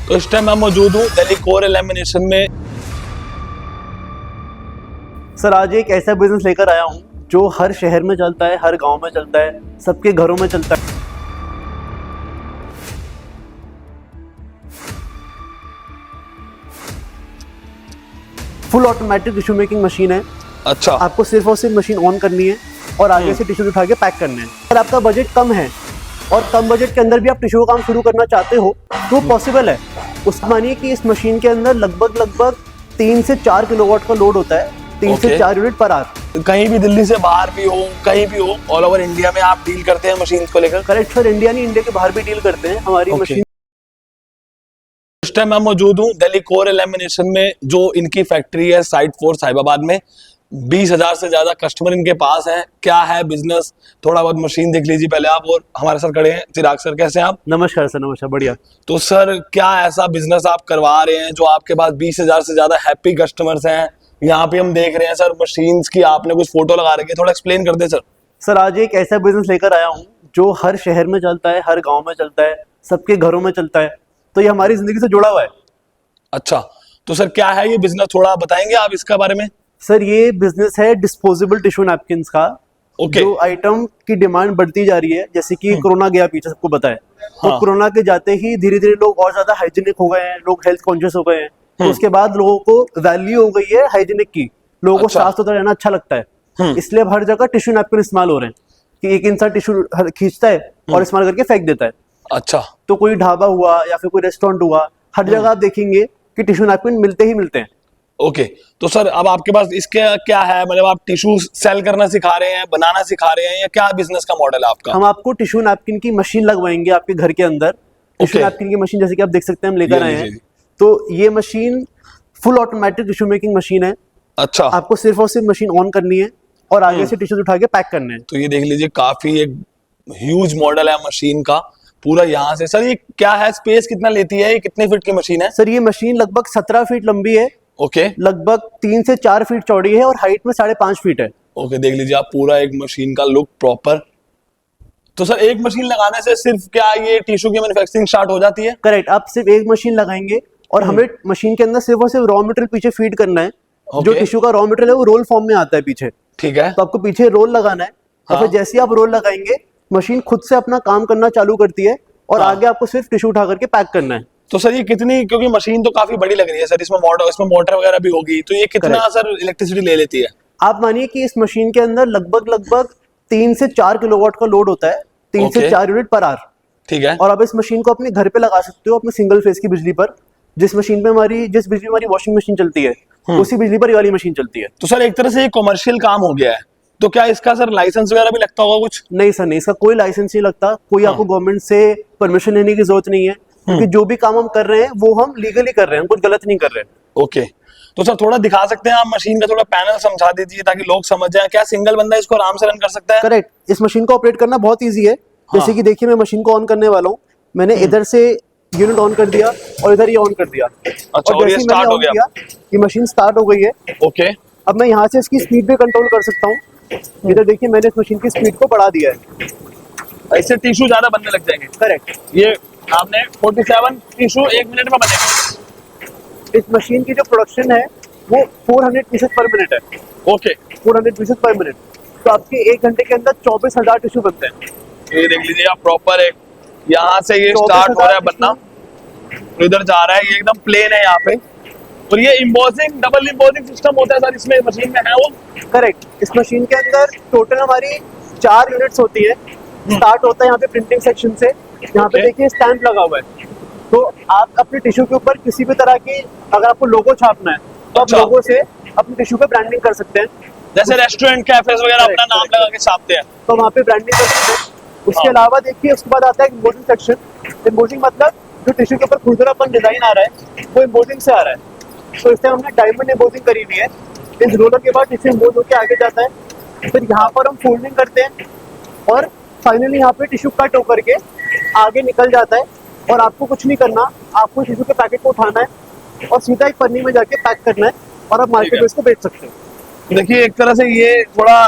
तो इस टाइम मैं मौजूद हूँ दिल्ली कोर लैमिनेशन में। सर आज एक ऐसा बिजनेस लेकर आया हूँ जो हर शहर में चलता है, हर गांव में चलता है, सबके घरों में चलता है। Full automatic tissue making machine है। अच्छा, आपको सिर्फ और सिर्फ मशीन ऑन करनी है और आगे से टिश्यू उठा के पैक करने हैं। अगर आपका बजट कम है और कम बजट के अंदर भी आप टिश्यू का काम शुरू करना चाहते हो तो पॉसिबल है। उसको मानिए कि इस मशीन के अंदर लगभग 3 से 4 किलोवाट का लोड होता है, 3 से 4 यूनिट पर आवर। कहीं भी दिल्ली से बाहर भी हो, कहीं भी हो, ऑल ओवर इंडिया में आप डील करते हैं मशीन को लेकर? करेक्ट सर, इंडिया नहीं, इंडिया के बाहर भी डील करते हैं हमारी मशीन। इस टाइम मैं मौजूद हूँ दिल्ली कोर लैमिनेशन में, जो इनकी फैक्ट्री है साइट 4 साहिबाबाद में। 20,000 से ज्यादा कस्टमर इनके पास हैं। क्या है बिजनेस, थोड़ा बहुत मशीन देख लीजिए पहले आप। और हमारे साथ खड़े हैं चिराग सर। कैसे हैं आप? नमस्कार सर। नमस्कार, बढ़िया। तो सर क्या ऐसा बिजनेस आप करवा रहे हैं जो आपके पास 20,000 से ज्यादा हैप्पी कस्टमर्स हैं? यहाँ पे हम देख रहे हैं सर मशीन्स की आपने कुछ फोटो लगा रखी है, थोड़ा एक्सप्लेन कर दे सर। सर आज एक ऐसा बिजनेस लेकर आया हूँ जो हर शहर में चलता है, हर गांव में चलता है, सबके घरों में चलता है। तो ये हमारी जिंदगी से जुड़ा हुआ है। अच्छा, तो सर क्या है ये बिजनेस, थोड़ा बताएंगे आप इसके बारे में? सर ये बिजनेस है डिस्पोजेबल टिश्यू नैपकिन्स का। जो आइटम की डिमांड बढ़ती जा रही है, जैसे कि कोरोना गया पीछे, सबको पता है। तो कोरोना के जाते ही धीरे धीरे लोग और ज्यादा हाइजीनिक हो गए हैं, लोग हेल्थ कॉन्शियस हो गए हैं। तो उसके बाद लोगों को वैल्यू हो गई है हाइजीनिक की, लोगों को साफ सुथरा रहना अच्छा लगता है। इसलिए अब हर जगह टिश्यू नैपकिन इस्तेमाल हो रहे हैं कि एक इंसान टिश्यू खींचता है और इस्तेमाल करके फेंक देता है। अच्छा, तो कोई ढाबा हुआ या फिर कोई रेस्टोरेंट हुआ, हर जगह आप देखेंगे कि टिश्यू नैपकिन मिलते ही मिलते हैं। ओके, तो सर अब आपके पास इसके क्या है, मतलब आप टिश्यू सेल करना सिखा रहे हैं, बनाना सिखा रहे हैं, या क्या बिजनेस का मॉडल है आपका? हम आपको टिश्यू नैपकिन की मशीन लगवाएंगे आपके घर के अंदर। टिश्यू नैपकिन की मशीन जैसे कि आप देख सकते हैं हम लेकर आए हैं। तो ये machine full automatic tissue making machine है। अच्छा, आपको सिर्फ और सिर्फ मशीन ऑन करनी है और आगे से टिश्यू उठा के पैक करने हैं। तो ये देख लीजिए, काफी एक ह्यूज मॉडल है मशीन का पूरा। यहाँ से सर ये क्या है, स्पेस कितना लेती है, ये कितने फीट की मशीन है? सर ये मशीन लगभग 17 फीट लंबी है। ओके, लगभग 3 से 4 फीट चौड़ी है और हाइट में 5.5 फीट है। ओके, देख लीजिए आप पूरा एक मशीन का लुक प्रॉपर। तो सर एक मशीन लगाने से सिर्फ क्या ये टिश्यू की मैन्युफैक्चरिंग स्टार्ट हो जाती है? करेक्ट, आप सिर्फ एक मशीन लगाएंगे और हमें मशीन के अंदर सिर्फ और सिर्फ रॉ मटेरियल पीछे फीड करना है। जो टिश्यू का रॉ मटेरियल है वो रोल फॉर्म में आता है पीछे। ठीक है, तो आपको पीछे रोल लगाना है और फिर जैसे ही आप रोल लगाएंगे मशीन खुद से अपना काम करना चालू करती है और आगे आपको सिर्फ टिश्यू उठा करके पैक करना है। तो सर ये कितनी, क्योंकि मशीन तो काफी बड़ी लग रही है सर, इसमें मोटर वगैरह भी होगी, तो ये कितना सर इलेक्ट्रिसिटी ले लेती है? आप मानिए कि इस मशीन के अंदर लगभग 3 से 4 किलोवाट का लोड होता है, 3 से 4 यूनिट पर आवर। ठीक है, और आप इस मशीन को अपने घर पे लगा सकते हो अपने सिंगल फेज की बिजली पर। जिस बिजली में हमारी वॉशिंग मशीन चलती है उसी बिजली पर ये वाली मशीन चलती है। तो सर एक तरह से ये कमर्शियल काम हो गया है। तो क्या इसका सर लाइसेंस वगैरह भी लगता होगा कुछ? नहीं सर, नहीं, इसका कोई लाइसेंस नहीं लगता। कोई आपको गवर्नमेंट से परमिशन लेने की जरूरत नहीं है, क्योंकि जो भी काम हम कर रहे हैं वो हम लीगली कर रहे हैं, कुछ गलत नहीं कर रहे हैं। ओके, तो सर थोड़ा दिखा सकते हैं आप मशीन का, थोड़ा पैनल समझा दीजिए ताकि लोग समझ जाएं। क्या सिंगल बंदा इसको आराम से रन कर सकता है? करेक्ट, इस मशीन को ऑपरेट करना बहुत ईजी है। जैसे कि देखिए मैं मशीन को ऑन करने वाला हूँ। मैंने इधर से यूनिट ऑन कर दिया और इधर ये ऑन कर दिया। अच्छा, और जैसे ही मैंने ऑन किया ये मशीन स्टार्ट हो गई है। ओके, अब मैं यहाँ से इसकी स्पीड भी कंट्रोल कर सकता हूँ। इधर देखिए मैंने इस मशीन की स्पीड को बढ़ा दिया है। ऐसे टिश्यू ज्यादा बनने लग जाएंगे। करेक्ट, ये आपने 47 टिश्यू 1 मिनट में बनेंगे। इस मशीन की जो प्रोडक्शन है वो 400 पीसेस पर मिनट है। ओके, 400 पीसेस पर मिनट। तो आपके 1 घंटे के अंदर 24,000 टिश्यू बनते हैं। ये देख लीजिए आप प्रॉपर एक, यहाँ से ये स्टार्ट हो रहा है बनना, तो इधर जा रहा है, ये एकदम प्लेन है यहाँ पे। और ये इम्पोजिंग, डबल इम्पोजिंग सिस्टम होता है सर इसमें, मशीन में है वो? करेक्ट, इस मशीन के अंदर टोटल हमारी 4 यूनिट्स होती है। स्टार्ट होता है यहाँ पे प्रिंटिंग सेक्शन से। यहाँ पे देखिए स्टैंप लगा हुआ है। तो आप अपने टिश्यू के ऊपर किसी भी तरह की, अगर आपको लोगो छापना है तो आप लोगो से अपने टिश्यू पे ब्रांडिंग कर सकते हैं। जैसे रेस्टोरेंट, कैफेज वगैरह अपना नाम लगा के छापते हैं, तो वहाँ पे ब्रांडिंग कर सकते हैं। उसके अलावा देखिए उसके बाद आता है एम्बोजिंग सेक्शन। एम्बोजिंग मतलब जो टिश्यू के ऊपर खुरदरापन डिजाइन आ रहा है वो एम्बोजिंग से आ रहा है। तो इस टाइम हमने डायमंड एम्बोजिंग करी हुई है। इस रोलर के बाद टिश्यू एम्बोज होकर आगे जाता है। फिर यहाँ पर हम फोल्डिंग करते हैं और फाइनली यहाँ पे टिश्यू कट होकर के आगे निकल जाता है। और आपको कुछ नहीं करना, आपको टिश्यू के पैकेट को उठाना है और सीधा एक पन्नी में जाके पैक करना है और आप मार्केट में इसको बेच सकते हैं। देखिए एक तरह से ये थोड़ा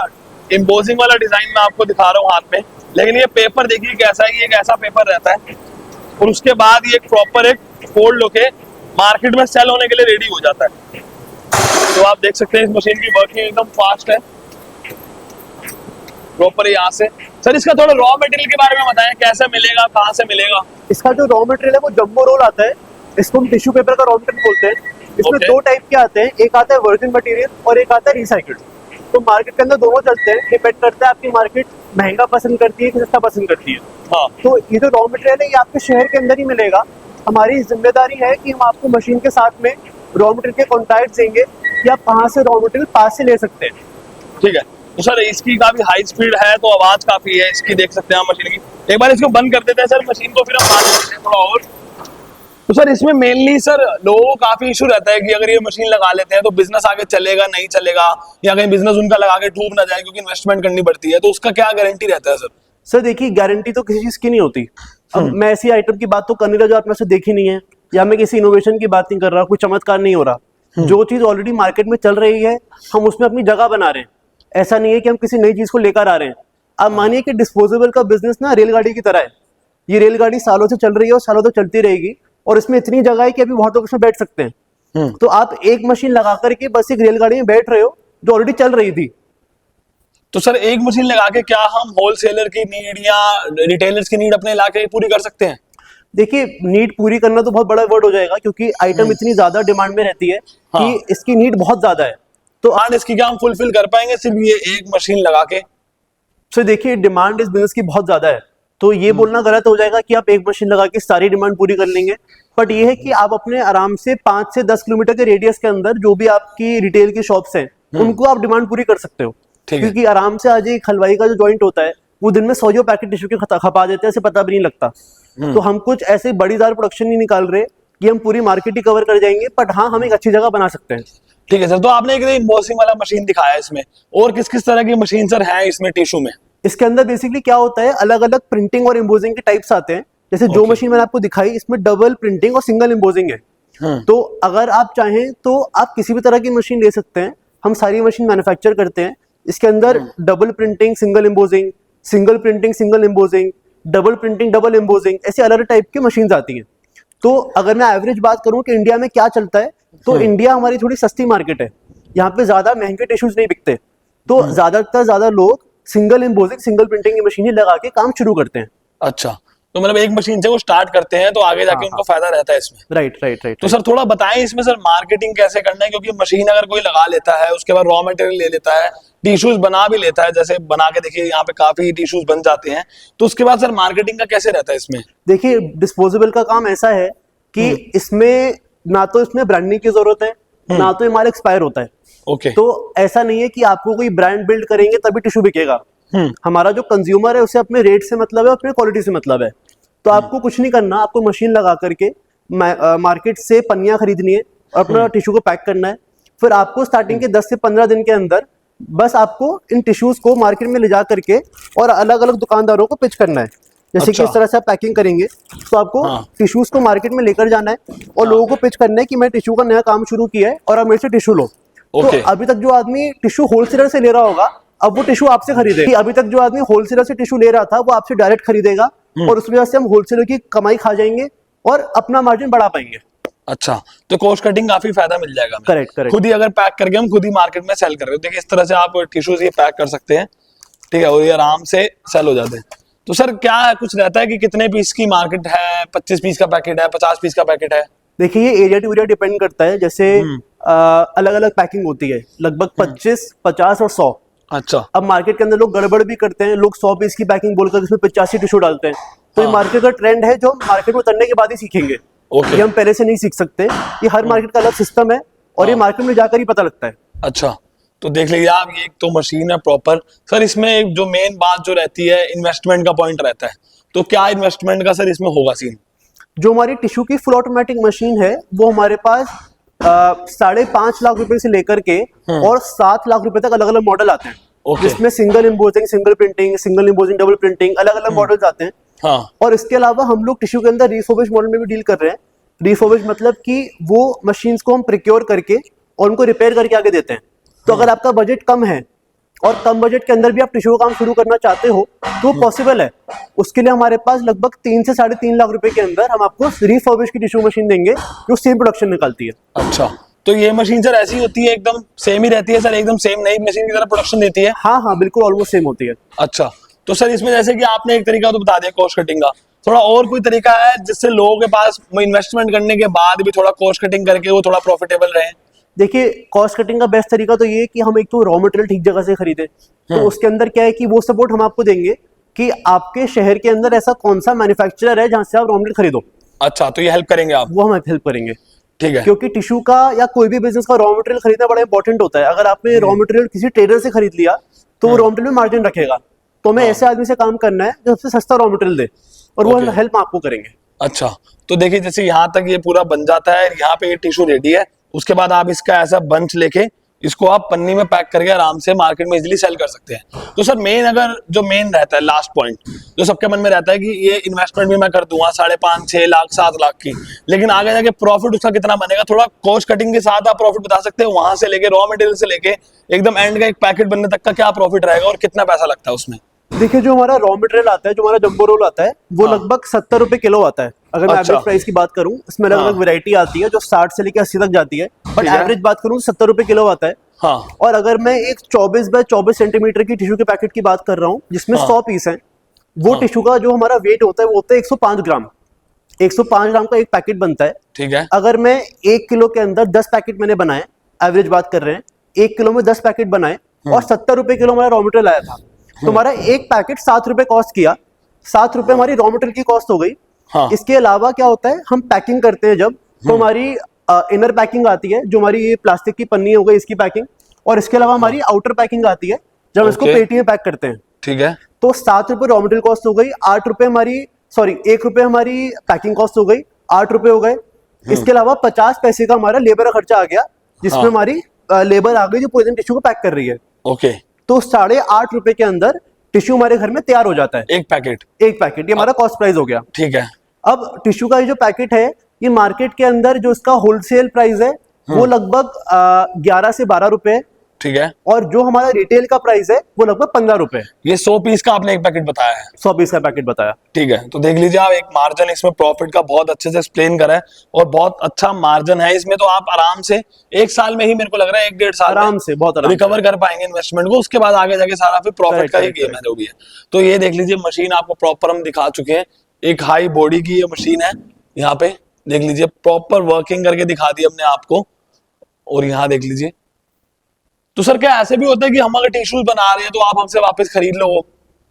एम्बोजिंग वाला डिजाइन मैं आपको दिखा रहा हूँ हाथ में, लेकिन ये पेपर देखिए कैसा है, ये एक ऐसा पेपर रहता है और उसके बाद ये प्रॉपर एक फोल्ड होके मार्केट में सेल होने के लिए रेडी हो जाता है। तो आप देख सकते हैं इस मशीन की वर्किंग एकदम फास्ट है प्रॉपर। यहाँ से सर इसका थोड़ा रॉ मटेरियल के बारे में बताएं, कैसे मिलेगा, कहाँ से मिलेगा? इसका जो रॉ मटेरियल है वो जंबो रोल आता है, इसको हम टिश्यू पेपर का रॉ मटेरियल बोलते हैं। इसमें Okay. दो टाइप के आते हैं, एक आता है वर्जिन मटेरियल और एक आता है रिसाइकिल्ड। तो मार्केट के अंदर दोनों चलते हैं, डिपेंड करता है आपकी मार्केट महंगा पसंद करती है कि सस्ता पसंद करती है। हाँ तो ये जो रॉ मटेरियल है ये आपके शहर के अंदर ही मिलेगा। हमारी जिम्मेदारी है कि हम आपको मशीन के साथ में रॉ मटेरियल के कॉन्टैक्ट देंगे कि आप कहाँ से रॉ मटेरियल पास से ले सकते हैं। ठीक है। तो सर इसकी काफी हाई स्पीड है, तो आवाज काफी है इसकी, देख सकते हैं हम मशीन की। एक बार इसको बंद कर देते हैं सर मशीन को, फिर हम बात करते हैं थोड़ा और। तो सर इसमें मेनली सर लोगों को काफी इशू रहता है कि अगर ये मशीन लगा लेते हैं तो बिजनेस आगे चलेगा नहीं चलेगा, या कहीं बिजनेस उनका लगा के डूब ना जाए, क्योंकि इन्वेस्टमेंट करनी पड़ती है। तो उसका क्या गारंटी रहता है सर? सर देखिए, गारंटी तो किसी चीज की नहीं होती। अब मैं ऐसी आइटम की बात तो करने लगा जो आपने से देखी नहीं है, या मैं किसी इनोवेशन की बात नहीं कर रहा, कोई चमत्कार नहीं हो रहा। जो चीज ऑलरेडी मार्केट में चल रही है हम उसमें अपनी जगह बना रहे हैं। ऐसा नहीं है कि हम किसी नई चीज को लेकर आ रहे हैं। आप मानिए कि डिस्पोजेबल का बिजनेस ना रेलगाड़ी की तरह है। ये रेलगाड़ी सालों से चल रही है और सालों तक चलती रहेगी, और इसमें इतनी जगह है कि अभी बहुत लोग इसमें बैठ सकते हैं। तो आप एक मशीन लगा करके बस एक रेलगाड़ी में बैठ रहे हो जो ऑलरेडी चल रही थी। तो सर एक मशीन लगा के क्या हम होलसेलर की नीड या रिटेलर्स की नीड अपने इलाके में पूरी कर सकते हैं? देखिए, नीड पूरी करना तो बहुत बड़ा वर्ड हो जाएगा, क्योंकि आइटम इतनी ज्यादा डिमांड में रहती है हाँ। कि इसकी नीड बहुत ज्यादा है। तो डिमांड इसकी क्या हम फुलफिल कर पाएंगे सिर्फ ये एक मशीन लगा के? सो देखिए, डिमांड इस बिजनेस की बहुत ज्यादा है, तो ये बोलना गलत हो जाएगा कि आप एक मशीन लगा के सारी डिमांड पूरी कर लेंगे। बट ये है कि आप अपने आराम से 5 से 10 किलोमीटर के रेडियस के अंदर जो भी आपकी रिटेल की शॉप्स हैं उनको आप डिमांड पूरी कर सकते हो। ठीक है। क्योंकि आराम से आज एक हलवाई का जो जॉइंट होता है वो दिन में 100 पैकेट टिश्यू के खपा देते हैं, ऐसे पता भी नहीं लगता। तो हम कुछ ऐसे बड़ी दार प्रोडक्शन नहीं निकाल रहे कि हम पूरी मार्केट ही कवर कर जाएंगे, बट हाँ हम एक अच्छी जगह बना सकते हैं। ठीक है सर। तो आपने एक इम्बोसिंग वाला मशीन दिखाया इसमें, और किस किस तरह की मशीन सर है इसमें टिश्यू में? इसके अंदर बेसिकली क्या होता है, अलग अलग प्रिंटिंग और एम्बोजिंग के टाइप्स आते हैं। जैसे जो Okay. मशीन मैंने आपको दिखाई इसमें डबल प्रिंटिंग और सिंगल एम्बोजिंग है। तो अगर आप चाहें तो आप किसी भी तरह की मशीन ले सकते हैं, हम सारी मशीन मैन्युफैक्चर करते हैं। इसके अंदर double printing single embossing, single printing single embossing, double printing double embossing, ऐसे अलग अलग टाइप की मशीन आती हैं। तो अगर मैं एवरेज बात करूं कि इंडिया में क्या चलता है, तो इंडिया हमारी थोड़ी सस्ती मार्केट है, यहाँ पे ज्यादा महंगे टिश्यूज नहीं बिकते। तो ज्यादा लोग सिंगल एम्बोजिंग सिंगल प्रिंटिंग की मशीनें लगा के काम शुरू करते हैं। अच्छा, तो मतलब एक मशीन से वो स्टार्ट करते हैं तो आगे जाके उनको फायदा रहता है इसमें। राइट। तो सर थोड़ा बताएं इसमें सर मार्केटिंग कैसे करना है, क्योंकि मशीन अगर कोई लगा लेता है उसके बाद रॉ मटेरियल ले लेता है, टिश्यूज बना भी लेता है, जैसे बना के देखिए यहाँ पे काफी टिश्यूज बन जाते हैं, तो उसके बाद सर मार्केटिंग का कैसे रहता है इसमें? देखिए, डिस्पोजेबल का काम ऐसा है कि इसमें ना तो इसमें ब्रांडिंग की जरूरत है, ना तो ये माल एक्सपायर होता है। ओके। तो ऐसा नहीं है कि आपको कोई ब्रांड बिल्ड करेंगे तभी टिश्यू बिकेगा। हमारा जो कंज्यूमर है उसे अपने रेट से मतलब है, अपने क्वालिटी से मतलब है। तो आपको कुछ नहीं करना, आपको मशीन लगा करके मार्केट से पन्नियां खरीदनी है और अपना टिश्यू को पैक करना है। फिर आपको स्टार्टिंग के 10 से 15 दिन के अंदर बस आपको इन टिश्यूज को मार्केट में ले जा करके और अलग अलग दुकानदारों को पिच करना है। जैसे कि अच्छा। इस तरह से आप पैकिंग करेंगे तो आपको टिश्यूज को मार्केट में लेकर जाना है और लोगों को पिच करना है कि मैं टिश्यू का नया काम शुरू किया है और आप मेरे से टिश्यू लो। तो ओके। अभी तक जो आदमी टिश्यू होलसेलर से ले रहा होगा अब वो टिश्यू आपसे खरीदेगा। अभी तक जो आदमी होलसेलर से टिश्यू ले रहा था वो आपसे डायरेक्ट खरीदेगा और उस वजह से हम होलसेलर की कमाई खा जाएंगे और अपना मार्जिन बढ़ा पाएंगे। अच्छा, तो कॉस्ट कटिंग काफी फायदा मिल जाएगा। करेक्ट। खुद ही अगर पैक करके हम खुद ही मार्केट में सेल कर रहे हो, देखिए इस तरह से आप टिश्यूज ये पैक कर सकते हैं, ठीक है, और ये आराम से सेल हो जाते हैं। तो सर क्या है, कुछ रहता है कि कितने पीस की मार्केट है, 25 पीस का पैकेट है, 50 पीस का पैकेट है? देखिए, ये एरिया टू एरिया डिपेंड करता है। जैसे अलग अलग पैकिंग होती है, लगभग 25, 50 और 100। अच्छा। अब मार्केट के अंदर लोग गड़बड़ भी करते हैं, लोग 100 पीस की पैकिंग बोलकर इसमें 85 टिश्यू डालते हैं। तो ये मार्केट का ट्रेंड है जो हम मार्केट में उतरने के बाद ही सीखेंगे। ये हम पहले से नहीं सीख सकते। ये हर मार्केट का अलग सिस्टम है और ये मार्केट में जाकर ही पता लगता है। अच्छा, तो देख लीजिए आप, ये एक तो मशीन है प्रॉपर। सर इसमें एक जो मेन बात जो रहती है इन्वेस्टमेंट का पॉइंट रहता है, तो क्या इन्वेस्टमेंट का सर इसमें होगा सीन? जो हमारी टिश्यू की फुल ऑटोमेटिक मशीन है वो हमारे पास 5.5 लाख रुपए से लेकर के और 7 लाख रुपए तक अलग अलग मॉडल आते हैं। जिसमें single embossing single printing, single embossing double printing, अलग अलग मॉडल्स आते हैं। हाँ। और इसके अलावा हम लोग टिश्यू के अंदर रिफर्बिश मॉडल में भी डील कर रहे हैं। रिफर्बिश मतलब कि वो मशीन्स को हम प्रिक्योर करके और उनको रिपेयर करके आगे देते हैं। तो अगर आपका बजट कम है और कम बजट के अंदर भी आप टिश्यू का काम शुरू करना चाहते हो तो पॉसिबल है। उसके लिए हमारे पास लगभग 3 से 3.5 लाख रुपए के अंदर हम आपको रिफर्बिश की टिश्यू मशीन देंगे जो सेम प्रोडक्शन निकालती है। अच्छा, तो ये मशीन सर ऐसी होती है, एकदम सेम ही रहती है सर, एकदम सेम नई मशीन की तरह प्रोडक्शन देती है? हाँ हाँ बिल्कुल ऑलमोस्ट सेम होती है। अच्छा, तो सर इसमें जैसे कि आपने एक तरीका तो बता दिया कॉस्ट कटिंग का, थोड़ा और कोई तरीका है जिससे लोगों के पास इन्वेस्टमेंट करने के बाद भी थोड़ा कॉस्ट कटिंग करके वो थोड़ा प्रॉफिटेबल रहे? देखिए कॉस्ट कटिंग का बेस्ट तरीका तो ये है कि हम एक तो रॉ मटेरियल ठीक जगह से खरीदे, तो उसके अंदर क्या है कि वो सपोर्ट हम आपको देंगे कि आपके शहर के अंदर ऐसा कौन सा मैन्युफैक्चरर है जहां से आप रॉ मटेरियल खरीदो। अच्छा, तो ये हेल्प करेंगे आप? वो हम हेल्प करेंगे, ठीक है। क्योंकि टिश्यू का या कोई भी बिजनेस का रॉ मटेरियल खरीदना बड़ा इंपॉर्टेंट होता है। अगर आपने रॉ मटेरियल किसी ट्रेडर से खरीद लिया तो वो रॉ मटेरियल में मार्जिन रखेगा, तो हमें ऐसे आदमी से काम करना है जो सबसे सस्ता रॉ मटेरियल दे, और वो Okay. हेल्प आपको करेंगे। अच्छा, तो देखिए जैसे यहाँ तक ये पूरा बन जाता है, यहाँ पे ये टिश्यू रेडी है, उसके बाद आप इसका ऐसा बंच लेके इसको आप पन्नी में पैक करके आराम से मार्केट में इजीली सेल कर सकते हैं। तो सर मेन अगर जो मेन रहता है लास्ट पॉइंट जो सबके मन में रहता है कि ये इन्वेस्टमेंट भी मैं कर दूंगा 5.5, 6 लाख, 7 लाख की, लेकिन आगे जाके प्रॉफिट उसका कितना बनेगा? थोड़ा कॉस्ट कटिंग के साथ आप प्रॉफिट बता सकते हैं, वहां से लेके रॉ मटेरियल से लेके एकदम एंड का एक पैकेट बनने तक का क्या प्रॉफिट रहेगा और कितना पैसा लगता है उसमें? देखिए जो हमारा रॉ मटेरियल आता है, जो हमारा जंबो रोल आता है, वो लगभग 70 रुपए किलो आता है। अगर मैं अच्छा। एवरेज प्राइस की बात करूं, इसमें अलग अलग वैरायटी आती है जो 60 से लेकर 80 तक जाती है, बट ठीक है। एवरेज बात करूं 70 रुपए किलो आता है। हाँ, और अगर मैं एक 24 बाय 24 सेंटीमीटर की टिश्यू के पैकेट की बात कर रहा हूँ जिसमें 100 पीस हैं, वो टिश्यू का जो हमारा वेट होता है वो होता है 105 ग्राम। 105 ग्राम का एक पैकेट बनता है। ठीक है। अगर मैं 1 किलो के अंदर 10 पैकेट मैंने बनाए, एवरेज बात कर रहे हैं, 1 किलो में 10 पैकेट बनाए और 70 रुपए किलो हमारा रॉ मटेरियल आया था, तो हमारा एक पैकेट 7 रुपए कॉस्ट किया। 7 रुपए हमारी रॉ मटेरियल की कॉस्ट हो गई। हाँ। इसके अलावा क्या होता है, हम पैकिंग करते हैं जब, तो हमारी इनर पैकिंग आती है, जो हमारी ये प्लास्टिक की पन्नी हो गई इसकी पैकिंग, और इसके अलावा हमारी आउटर पैकिंग आती है जब हम इसको Okay. पेटी में पैक करते हैं। ठीक है। तो 7 रुपए रॉ मटेरियल कॉस्ट हो गई, 8 रुपए हमारी, सॉरी 1 रुपए हमारी पैकिंग कॉस्ट हो गई, 8 रुपए हो गए। इसके अलावा 50 पैसे का हमारा लेबर का खर्चा आ गया, जिसमें हाँ। हमारी लेबर आ गई जो पूरे दिन टिश्यू को पैक कर रही है। ओके, तो 8.5 रुपए के अंदर टिश्यू हमारे घर में तैयार हो जाता है, एक पैकेट। एक पैकेट। ये हमारा कॉस्ट प्राइस हो गया। ठीक है। अब टिश्यू का ये जो पैकेट है, ये मार्केट के अंदर जो इसका होलसेल प्राइस है वो लगभग 11 से 12 रुपए है, ठीक है। और जो हमारा रिटेल का प्राइस है वो लगभग 15 रुपए। ये 100 पीस का आपने एक पैकेट बताया है? 100 पीस का पैकेट बताया। ठीक है, तो देख लीजिए आप, एक मार्जिन इसमें प्रॉफिट का बहुत अच्छे से एक्सप्लेन करा है और बहुत अच्छा मार्जिन है इसमें। तो आप आराम से 1 साल में ही, मेरे को लग रहा है 1-1.5 साल आराम से, बहुत आराम रिकवर कर पाएंगे इन्वेस्टमेंट को। उसके बाद आगे जाके सारा फिर प्रॉफिट Correct, का ही correct, गेम है जो भी है। तो ये देख लीजिए मशीन आपको प्रॉपर हम दिखा चुके हैं, एक हाई बॉडी की ये मशीन है। यहाँ पे देख लीजिए प्रॉपर वर्किंग करके दिखा दी हमने आपको, और यहाँ देख लीजिए। तो सर क्या ऐसे भी होता है कि हम अगर टिश्यूज बना रहे हैं तो आप हमसे वापस खरीद लो?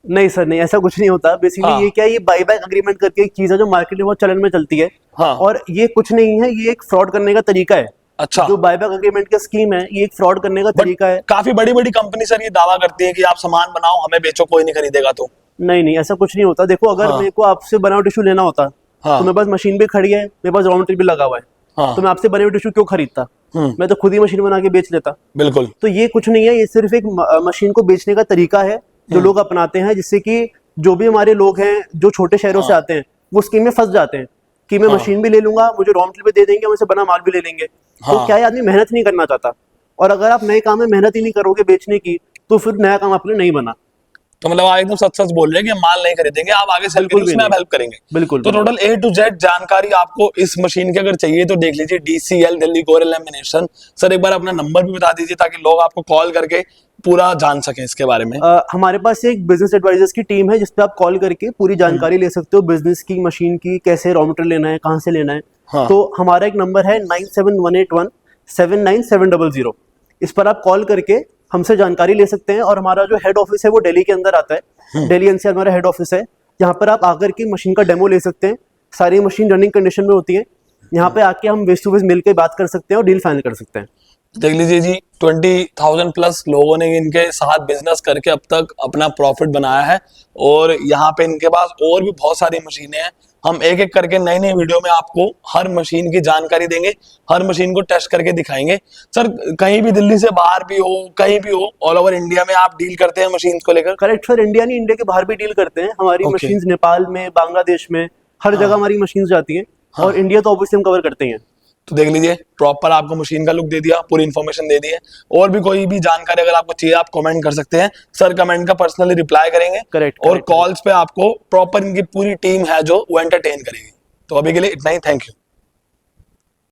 नहीं सर, नहीं, ऐसा कुछ नहीं होता। बेसिकली हाँ। ये क्या है, ये बाई बैक अग्रीमेंट करके एक चीज है जो मार्केट में बहुत चलन में चलती है। हाँ। और ये कुछ नहीं है, ये एक फ्रॉड करने का तरीका है। अच्छा, जो बाई बैक अग्रीमेंट का स्कीम है, ये एक फ्रॉड करने का तरीका है। काफी बड़ी बड़ी कंपनी सर ये दावा करती है कि आप सामान बनाओ हमें बेचो, कोई नहीं खरीदेगा। तो नहीं नहीं, ऐसा कुछ नहीं होता। देखो अगर हाँ। मेरे को आपसे बना हुआ टिश्यू लेना होता, हाँ। तो मेरे पास मशीन भी खड़ी है, मेरे पास रॉ मटेरियल भी लगा हुआ है, हाँ। तो मैं आपसे बने हुए टिश्यू क्यों खरीदता? मैं तो खुद ही मशीन बना के बेच लेता। बिल्कुल। तो ये कुछ नहीं है, ये सिर्फ एक मशीन को बेचने का तरीका है जो लोग अपनाते हैं, जिससे कि जो भी हमारे लोग हैं जो छोटे शहरों से आते हैं वो स्कीम में फंस जाते हैं कि मैं मशीन भी ले लूंगा, मुझे रॉ मटेरियल भी दे देंगे, मुझसे बना माल भी ले लेंगे। तो क्या है, आदमी मेहनत नहीं करना चाहता, और अगर आप नए काम में मेहनत ही नहीं करोगे बेचने की, तो फिर नया काम आपके लिए नहीं बना। तो मतलब आप एकदम सच सच बोल रहे हैं कि हम माल नहीं खरीदेंगे, आप आगे सेल बिल्कुल करेंगे, भी उसमें आप नहीं। हेल्प करेंगे। बिल्कुल, तो टोटल A to Z जानकारी आपको इस मशीन की अगर चाहिए तो देख लीजिए DCL, Delhi core lamination. Sir एक बार अपना नंबर भी बता दीजिए ताकि लोग आपको कॉल करके पूरा जान सकें इसके बारे में। हमारे पास एक बिजनेस एडवाइजर्स की टीम है जिसपे आप कॉल करके पूरी जानकारी ले सकते हो, बिजनेस की, मशीन की, कैसे रॉ मटेरियल लेना है, कहाँ से लेना है। हाँ। तो हमारा एक नंबर है 9718179700। इस पर आप कॉल करके हमसे जानकारी ले सकते हैं। और हमारा जो हेड ऑफिस है वो दिल्ली के अंदर आता है, दिल्ली NCR हमारा हेड ऑफिस है। यहाँ पर आप आकर के मशीन का डेमो ले सकते हैं। सारी मशीन रनिंग कंडीशन में होती है। यहाँ पे आके हम फेस टू फेस मिलकर बात कर सकते हैं और डील फाइनल कर सकते हैं। देख लीजिए जी, 20,000 प्लस लोगों ने इनके साथ बिजनेस करके अब तक अपना प्रॉफिट बनाया है, और यहाँ पे इनके पास और भी बहुत सारी मशीनें हैं। हम एक एक करके नई नई वीडियो में आपको हर मशीन की जानकारी देंगे, हर मशीन को टेस्ट करके दिखाएंगे। सर कहीं भी दिल्ली से बाहर भी हो, कहीं भी हो, ऑल ओवर इंडिया में आप डील करते हैं मशीन को लेकर? करेक्ट सर, इंडिया नहीं, इंडिया के बाहर भी डील करते हैं। हमारी Okay. मशीन नेपाल में, बांग्लादेश में, हर जगह हमारी मशीन जाती हैं। और इंडिया तो ऑब्वियसली हम कवर करते ही हैं। तो देख लीजिए, प्रॉपर आपको मशीन का लुक दे दिया, पूरी इन्फॉर्मेशन दे दी है। और भी कोई भी जानकारी अगर आपको चाहिए, आप कमेंट कर सकते हैं, सर कमेंट का पर्सनली रिप्लाई करेंगे। Correct, और correct, कॉल्स पे आपको प्रॉपर इनकी पूरी टीम है जो वो एंटरटेन करेगी। तो अभी के लिए इतना ही, थैंक यू।